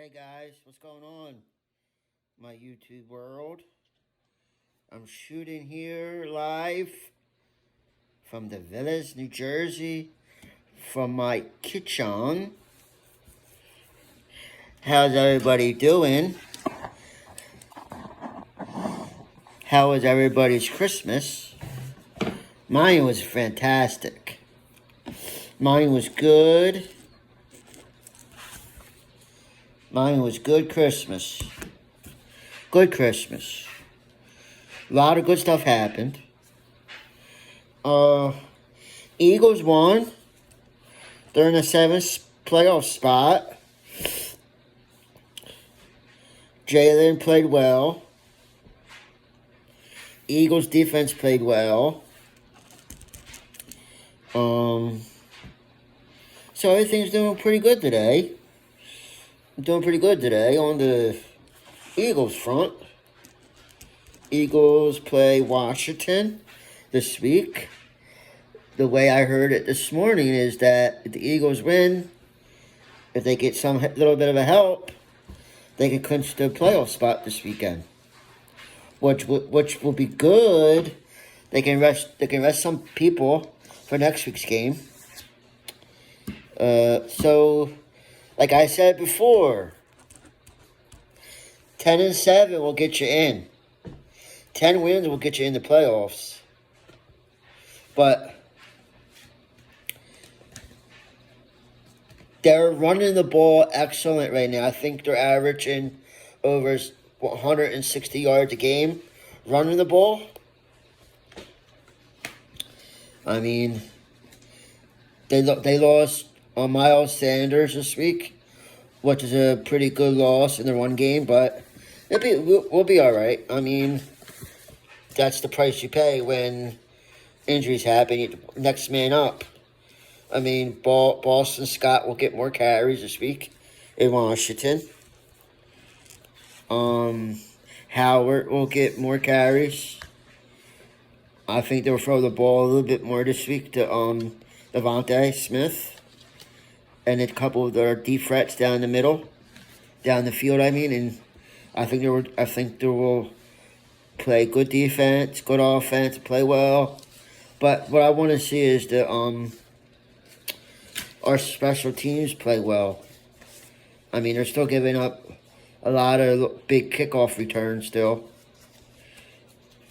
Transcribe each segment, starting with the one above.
Hey guys, what's going on? My YouTube world. I'm shooting here live from the Villas, New Jersey, from my kitchen. How's everybody doing? How was everybody's Christmas? Mine was fantastic. Mine was good. Mine was good Christmas. Good Christmas. A lot of good stuff happened. Eagles won. They're in the 7th playoff spot. Jalen played well. Eagles defense played well. So everything's doing pretty good today. Doing pretty good today on the Eagles front. Eagles play Washington this week. The way I heard it this morning is that if the Eagles win, if they get some little bit of a help, they can clinch the playoff spot this weekend, which will be good. They can rest some people for next week's game. So, like I said before, 10-7 will get you in. 10 wins will get you in the playoffs. But they're running the ball excellent right now. I think they're averaging over 160 yards a game running the ball. I mean, they lost on Miles Sanders this week, which is a pretty good loss in the run game, but we'll be all right. I mean, that's the price you pay when injuries happen. Next man up. I mean, Boston Scott will get more carries this week in Washington. Howard will get more carries. I think they'll throw the ball a little bit more this week to Devontae Smith. And a couple of their deep threats down the middle. Down the field, I mean. And I think they will play good defense, good offense, play well. But what I want to see is our special teams play well. I mean, they're still giving up a lot of big kickoff returns still.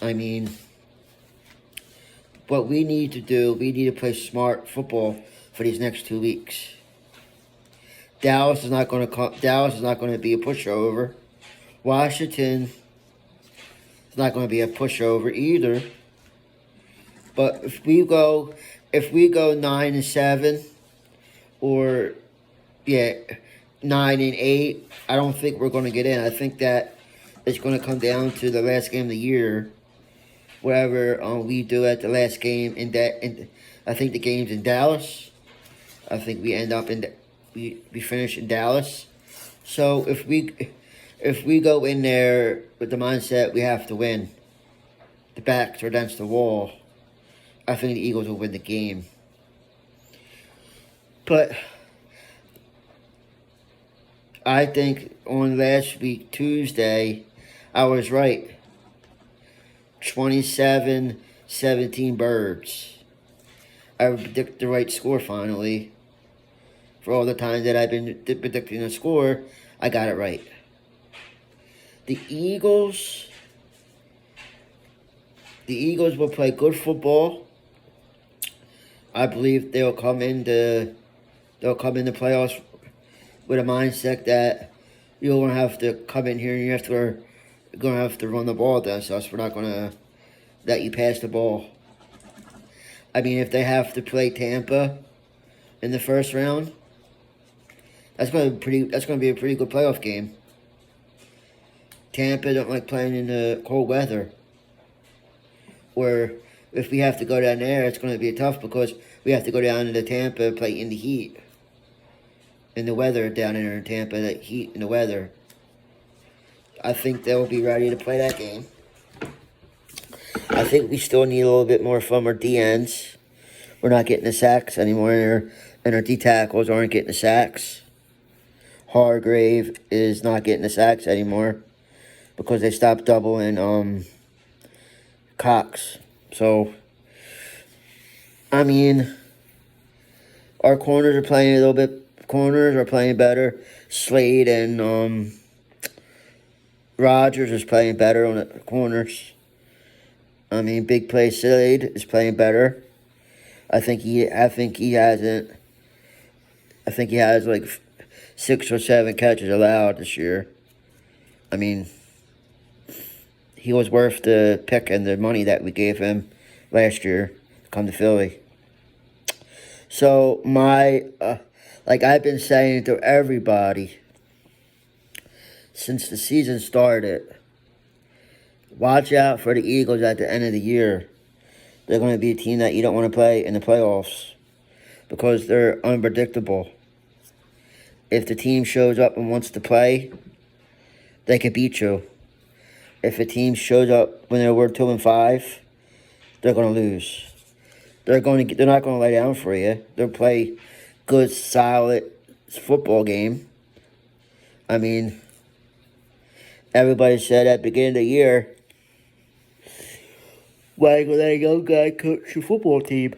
I mean, what we need to do, we need to play smart football for these next 2 weeks. Dallas is not going to be a pushover. Washington is not going to be a pushover either. But if we go 9-7, or 9-8, I don't think we're going to get in. I think that it's going to come down to the last game of the year, whatever we do at the last game. I think the game's in Dallas. I think we end up we finish in Dallas. So if we go in there with the mindset we have to win, the backs are against the wall, I think the Eagles will win the game. But I think on last week, Tuesday, I was right. 27-17 Birds. I predicted the right score finally. For all the times that I've been predicting a score, I got it right. The Eagles will play good football. I believe they'll come in the playoffs with a mindset that you're gonna have to come in here and you're gonna have to run the ball against us. We're not gonna let you pass the ball. I mean, if they have to play Tampa in the first round, that's gonna be a pretty good playoff game. Tampa don't like playing in the cold weather. Where if we have to go down there, it's going to be tough because we have to go down into Tampa and play in the heat. In the weather down there in Tampa, that heat and the weather. I think they'll be ready to play that game. I think we still need a little bit more from our D-ends. We're not getting the sacks anymore, and our D-tackles aren't getting the sacks. Hargrave is not getting the sacks anymore because they stopped doubling Cox. So, I mean, our corners are playing a little bit. Corners are playing better. Slade and Rogers is playing better on the corners. I mean, Big Play Slade is playing better. I think he has like 6 or 7 catches allowed this year. I mean, he was worth the pick and the money that we gave him last year to come to Philly. So like I've been saying to everybody since the season started, watch out for the Eagles at the end of the year. They're going to be a team that you don't want to play in the playoffs because they're unpredictable. If the team shows up and wants to play, they could beat you. If a team shows up when they're 2-5, they're going to lose. They're not going to lay down for you. They'll play good, solid football game. I mean, everybody said at the beginning of the year, why you gonna let a young guy coach your football team?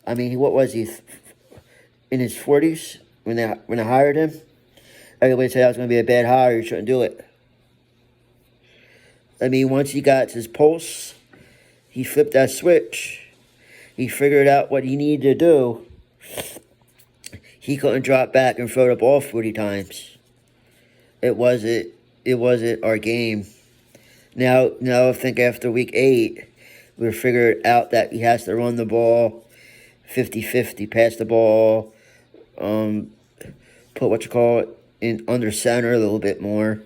I mean, what was he, in his 40s when they hired him? Everybody said that was going to be a bad hire. You shouldn't do it. I mean, once he got his pulse, he flipped that switch. He figured out what he needed to do. He couldn't drop back and throw the ball 40 times. It wasn't our game. Now I think after week 8, we figured out that he has to run the ball 50-50, pass the ball, put in under center a little bit more.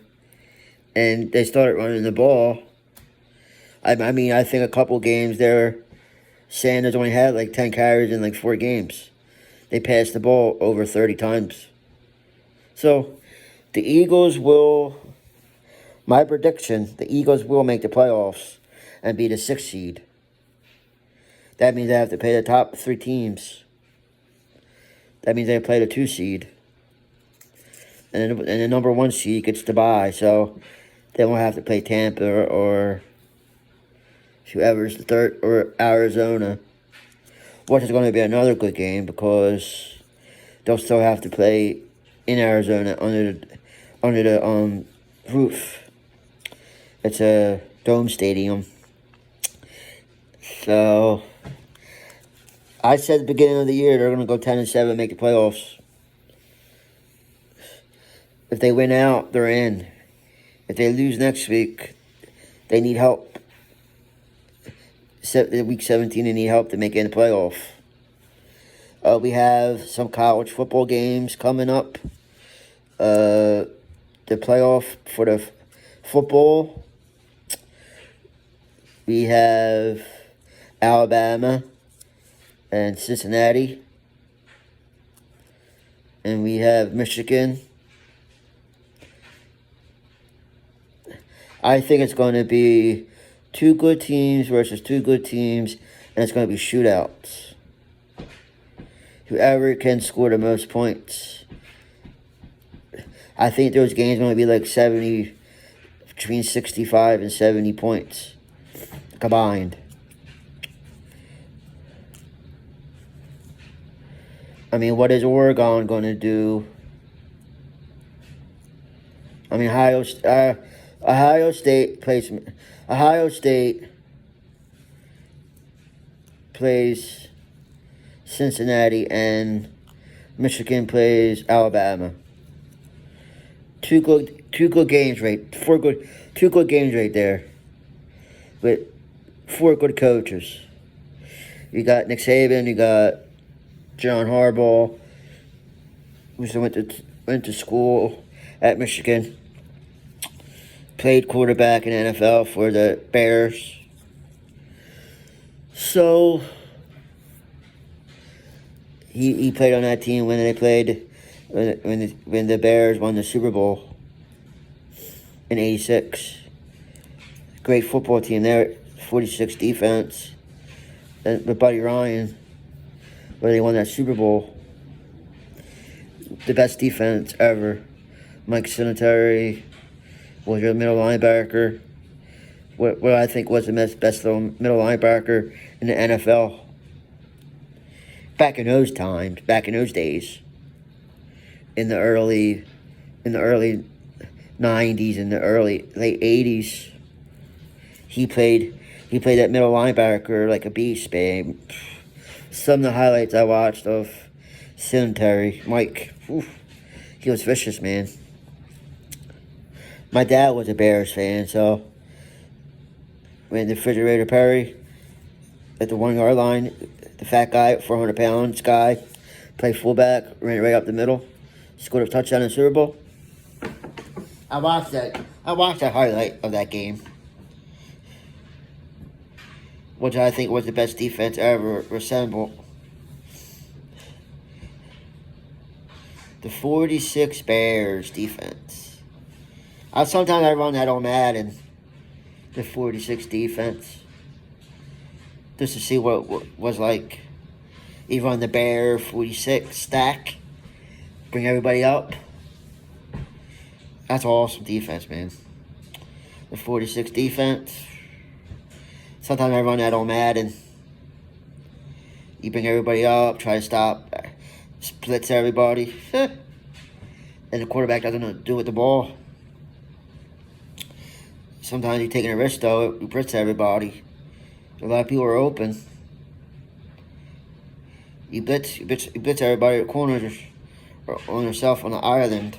And they started running the ball. I mean, I think a couple games there, Sanders only had like 10 carries in like 4 games. They passed the ball over 30 times. So, the Eagles will, my prediction, the Eagles will make the playoffs and be the 6th seed. That means they have to play the top 3 teams. That means they play the 2 seed. And the number 1 seed gets to bye. So, they won't have to play Tampa or whoever's the 3rd, or Arizona. Which is going to be another good game because they'll still have to play in Arizona under the roof. It's a dome stadium. So I said at the beginning of the year they're going to go 10-7, make the playoffs. If they win out, they're in. If they lose next week, they need help. Week 17, they need help to make it in the playoff. We have some college football games coming up. The playoff for the football. We have Alabama and Cincinnati. And we have Michigan. I think it's going to be 2 good teams versus 2 good teams, and it's going to be shootouts. Whoever can score the most points. I think those games are going to be like between 65 and 70 points combined. I mean, what is Oregon going to do? I mean, Ohio State plays Cincinnati and Michigan plays Alabama. Two good games right there. With 4 good coaches. You got Nick Saban, you got John Harbaugh, who went to school at Michigan. Played quarterback in the NFL for the Bears. So he played on that team when the Bears won the Super Bowl in '86. Great football team there, 46 defense. With Buddy Ryan, where they won that Super Bowl. the best defense ever. Mike Singletary was your middle linebacker. What I think was the best middle linebacker in the NFL. Back in those times, back in those days. In the early 90s, in the late 80s. He played that middle linebacker like a beast, babe. Some of the highlights I watched of Singletary, Mike, he was vicious, man. My dad was a Bears fan, so when the refrigerator Perry at the 1 yard line, the fat guy, 400 pounds guy, played fullback, ran it right up the middle, scored a touchdown in the Super Bowl. I watched that highlight of that game, which I think was the best defense ever assembled. The 46 Bears defense. Sometimes I run that on Madden, the 46 defense, just to see what it was like. You run the Bear 46 stack, bring everybody up. That's awesome defense, man. The 46 defense. Sometimes I run that on Madden. You bring everybody up, try to stop, splits everybody. And the quarterback doesn't know what to do with the ball. Sometimes you're taking a risk, though. You blitz everybody. A lot of people are open. You blitz everybody at corners or on yourself on the island.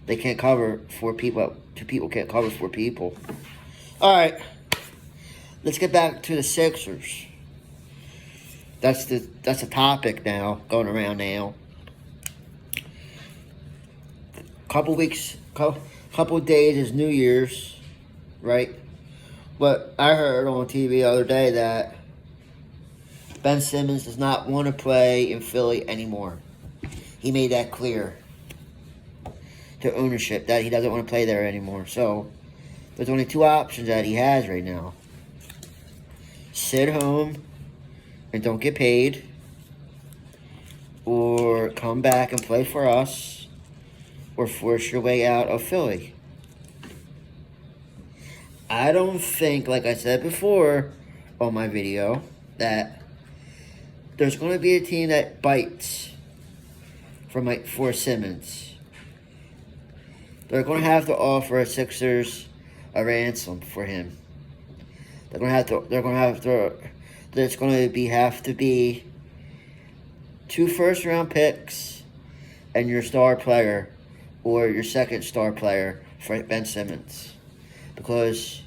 They can't cover 4 people. 2 people can't cover 4 people. All right. Let's get back to the Sixers. That's the topic now, going around now. Couple days is New Year's, right? But I heard on TV the other day that Ben Simmons does not want to play in Philly anymore. He made that clear to ownership that he doesn't want to play there anymore. So there's only 2 options that he has right now. Sit home and don't get paid, or come back and play for us, or force your way out of Philly. I don't think, like I said before on my video, that there's going to be a team that bites for Simmons. They're going to have to offer Sixers a ransom for him. There's going to have to be 2 first-round picks and your star player or your second star player for Ben Simmons. Because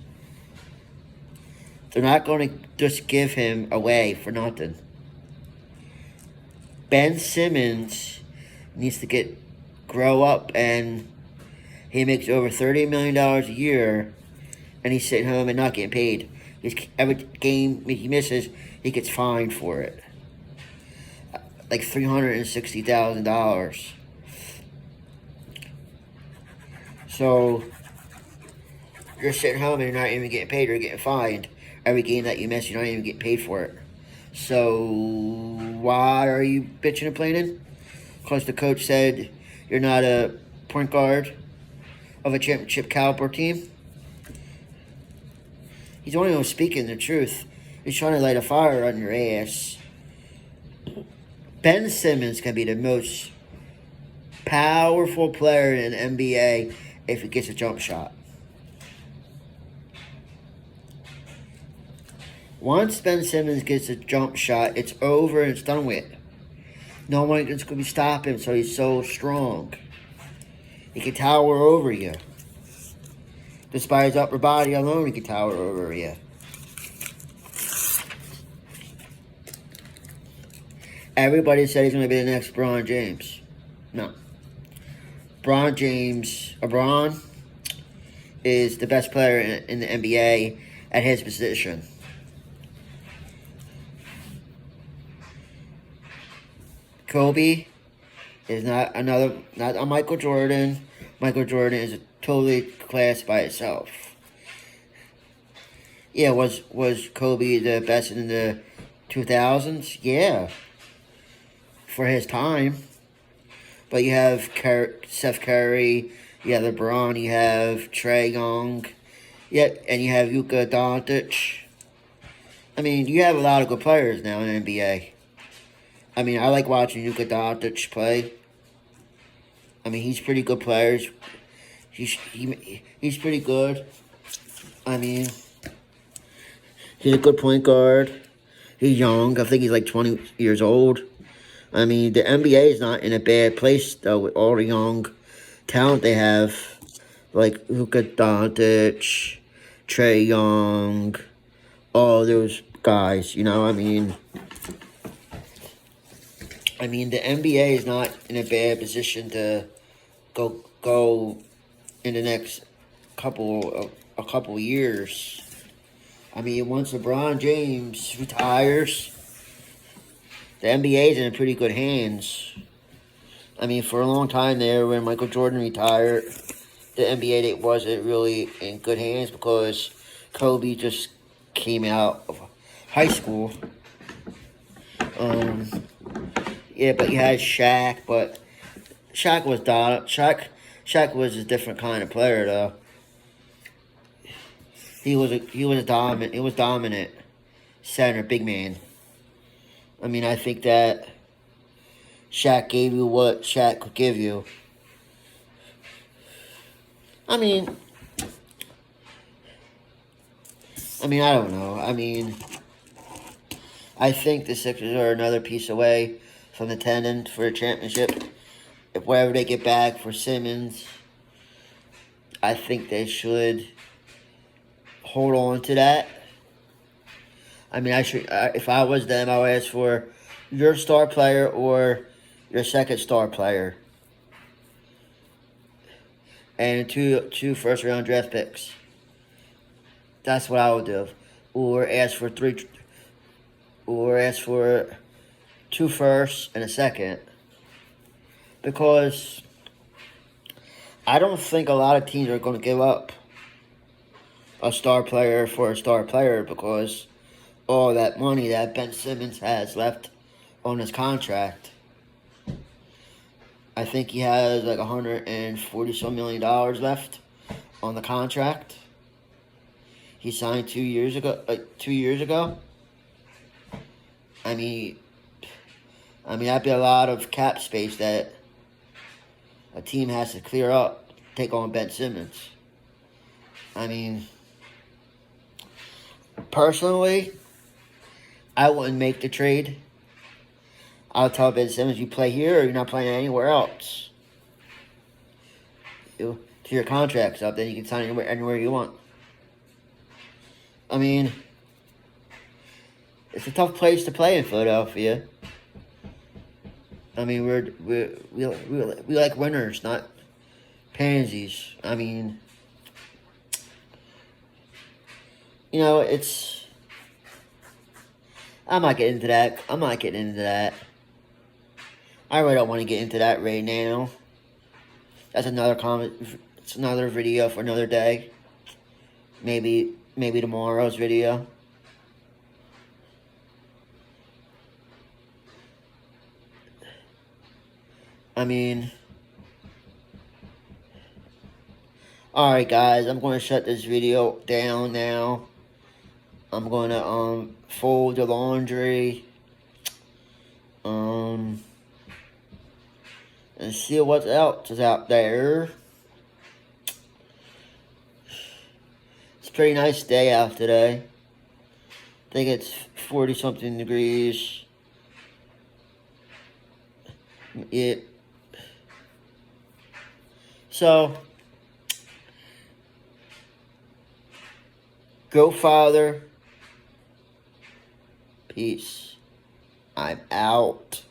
they're not going to just give him away for nothing. Ben Simmons needs to grow up, and he makes over $30 million a year, and he's sitting home and not getting paid. Every game he misses, he gets fined for it. Like $360,000. So you're sitting home and you're not even getting paid, you're getting fined. Every game that you miss, you're not even getting paid for it. So why are you bitching and complaining? Because the coach said you're not a point guard of a championship caliber team? He's only speaking the truth. He's trying to light a fire on your ass. Ben Simmons can be the most powerful player in the NBA if he gets a jump shot. Once Ben Simmons gets a jump shot, it's over and it's done with. No one is going to stop him, so he's so strong. He can tower over you. Just by his upper body alone, he can tower over you. Everybody said he's going to be the next LeBron James. No. LeBron is the best player in the NBA at his position. Kobe is not a Michael Jordan. Michael Jordan is a totally class by itself. Yeah, was Kobe the best in the 2000s? Yeah. For his time. But you have Seth Curry, you have LeBron, you have Trae Young, yeah, and you have Luka Doncic. I mean, you have a lot of good players now in the NBA. I mean, I like watching Luka Doncic play. I mean, he's pretty good player. He's pretty good. I mean, he's a good point guard. He's young. I think he's like 20 years old. I mean, the NBA is not in a bad place, though, with all the young talent they have. Like Luka Doncic, Trae Young, all those guys, you know, I mean, the NBA is not in a bad position to go in the next a couple years. I mean, once LeBron James retires, the NBA is in pretty good hands. I mean, for a long time there, when Michael Jordan retired, the NBA wasn't really in good hands because Kobe just came out of high school. Yeah, but you had Shaq, but Shaq was a different kind of player though. He was dominant center, big man. I mean, I think that Shaq gave you what Shaq could give you. I mean, I don't know. I think the Sixers are another piece away from the contending for a championship. If wherever they get back for Simmons, I think they should hold on to that. I mean, if I was them, I would ask for your star player or your second star player. And two first round draft picks. That's what I would do. Or ask for two firsts and a second. Because I don't think a lot of teams are going to give up a star player for a star player because all that money that Ben Simmons has left on his contract. I think he has like $140-some million left on the contract. He signed 2 years ago. I mean, that'd be a lot of cap space that a team has to clear up to take on Ben Simmons. I mean, personally, I wouldn't make the trade. I'll tell Ben Simmons, you play here or you're not playing anywhere else. Till your contract's up, then you can sign anywhere you want. I mean, it's a tough place to play in Philadelphia. I mean, we like winners, not pansies. I mean, you know, I'm not getting into that. I really don't want to get into that right now. That's another comment. It's another video for another day. Maybe tomorrow's video. I mean, alright guys, I'm going to shut this video down now. I'm going to fold the laundry. And see what else is out there. It's a pretty nice day out today. I think it's 40-something degrees. So, go Father. Peace. I'm out.